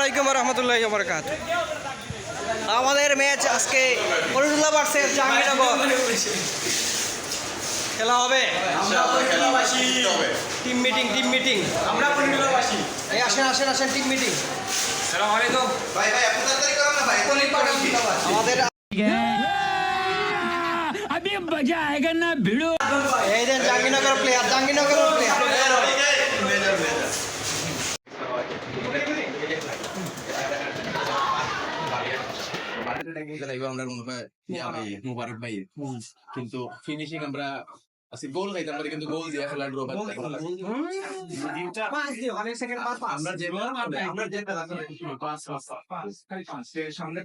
আলাইকুম রহমতুল্লাহি ওয়া বারাকাতুহু। আমাদের ম্যাচ আজকে ফরিদুল্লাহ ভার্সেস জাহাঙ্গীরনগর খেলা হবে। টিম মিটিং আমরা ফরিদুল্লাহবাসী। এই আসেন টিম মিটিং। আসসালামু আলাইকুম। ভাই আপনি তাড়াতাড়ি করুন না ভাই। আমাদের अभी मजा आएगा ना भिड़ो। এই দেন জাহাঙ্গীরনগর প্লেয়ার মুবারক ভাই কিন্তু ফিনিশিং আমরা আজকে গোল খাইতাম পারি কিন্তু গোল দিয়ে খেলা ড্র আমরা সামনে